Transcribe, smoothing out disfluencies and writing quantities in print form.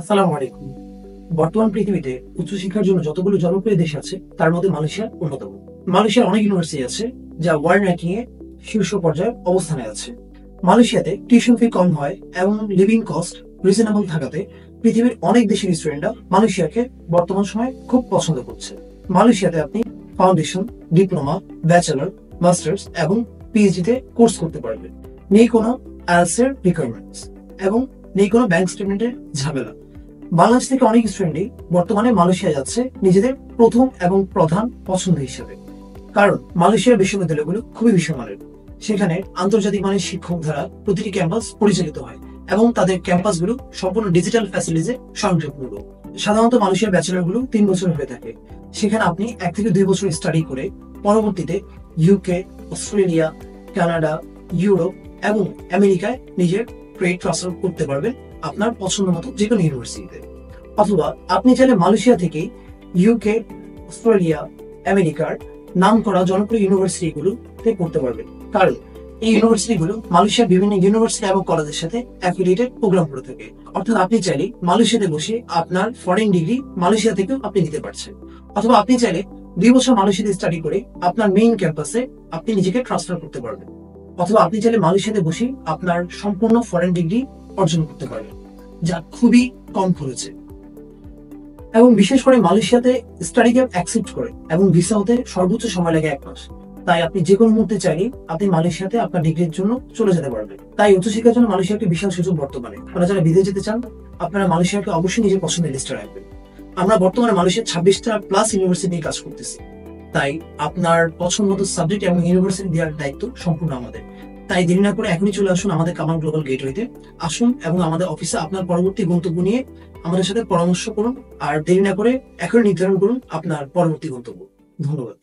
আসসালামু আলাইকুম। বর্তমান পৃথিবীতে উচ্চশিক্ষার জন্য যতগুলো জনপ্রিয় দেশ আছে তার মধ্যে মালয়েশিয়া অন্যতম। মালয়েশিয়ার অনেক ইউনিভার্সিটি আছে যা ওয়ার্ল্ড র্যাঙ্কিং এ শীর্ষ পর্যায়ে অবস্থানে আছে। মালয়েশিয়াতে টিউশন ফি কম হয় এবং লিভিং কস্ট রিজনেবল থাকাতে পৃথিবীর অনেক দেশের স্টুডেন্টরা মালয়েশিয়াকে বর্তমান সময়ে খুব পছন্দ করছে। মালয়েশিয়াতে আপনি ফাউন্ডেশন, ডিপ্লোমা, ব্যাচেলর, মাস্টার্স এবং পিএইচডি তে কোর্স করতে পারবেন। নেই কোনো আইএলটিএস এর রিকোয়ারমেন্টস এবং নেই কোনো ব্যাংক স্টেটমেন্টের ঝামেলা। বাংলাদেশ থেকে অনেক স্টুডেন্টই বর্তমানে মালয়েশিয়া যাচ্ছে নিজেদের প্রথম এবং প্রধান পছন্দ হিসেবে। কারণ মালয়েশিয়ার বিশ্ববিদ্যালয়গুলো খুবই বিশ্বমানের। সেখানে আন্তর্জাতিক মানের শিক্ষক দ্বারা প্রতিটি ক্যাম্পাস পরিচালিত হয় এবং তাদের ক্যাম্পাসগুলো সম্পূর্ণ ডিজিটাল ফ্যাসিলিটিসে সংযোগমূলক। সাধারণত মালয়েশিয়ার ব্যাচেলর গুলো 3 বছর হয়ে থাকে। সেখানে আপনি 1 থেকে 2 বছর স্টাডি করে পরবর্তীতে ইউকে, অস্ট্রেলিয়া, কানাডা, ইউরোপ এবং আমেরিকায় নিজের ট্রেড ট্রান্সফার করতে পারবেন আপনার পছন্দ মতো যে কোনো ইউনিভার্সিটিতে। অথবা আপনি চাইলে মালয়েশিয়া থেকে ইউকে, অস্ট্রেলিয়া, আমেরিকার নাম করা জনপ্রিয় ইউনিভার্সিটিগুলোতে পড়তে পারবেন। কারণ এই ইউনিভার্সিটিগুলো মালয়েশিয়ার বিভিন্ন ইউনিভার্সিটি এবং কলেজের সাথে অ্যাফিলিয়েটেড প্রোগ্রাম করে থাকে। অর্থাৎ আপনি চাইলে মালয়েশিয়াতে বসে আপনার ফরেন ডিগ্রি মালয়েশিয়া থেকেও আপনি নিতে পারছেন। অথবা আপনি চাইলে 2 বছর মালয়েশিয়াতে স্টাডি করে আপনার মেইন ক্যাম্পাসে আপনি নিজেকে ট্রান্সফার করতে পারবেন। অথবা আপনি চাইলে মালয়েশিয়াতে বসে আপনার সম্পূর্ণ ফরেন ডিগ্রি অর্জন করতে পারবেন, যা খুবই কম খরচে। এবং বিশেষ করে মালয়েশিয়াতে স্টাডি গ্যাপ অ্যাকসেপ্ট করে এবং ভিসা হতে সর্বোচ্চ সময় লাগে 1 মাস। তাই আপনি যে কোনো মুহূর্তে চাইলে আপনি মালয়েশিয়াতে আপনার ডিগ্রির জন্য চলে যেতে পারবেন। তাই উচ্চশিক্ষার জন্য মালয়েশিয়া একটি বিশাল সুযোগ বর্তমানে। আপনারা যারা বিদেশে যেতে চান, আপনারা মালয়েশিয়াকে অবশ্যই নিজের পছন্দের লিস্টে রাখবেন। আমরা বর্তমানে মালয়েশিয়ার 26টা প্লাস ইউনিভার্সিটি নিয়ে কাজ করতেছি। তাই আপনার পছন্দ মতো সাবজেক্ট এবং ইউনিভার্সিটি দেওয়ার দায়িত্ব সম্পূর্ণ আমাদের। তাই দেরি না করে এখনই চলে আসুন আমাদের কামাল গ্লোবাল গেটওয়েতে। আসুন এবং আমাদের অফিসে আপনার পরবর্তী গন্তব্য নিয়ে আমাদের সাথে পরামর্শ করুন। আর দেরি না করে এখনই নির্ধারণ করুন আপনার পরবর্তী গন্তব্য। ধন্যবাদ।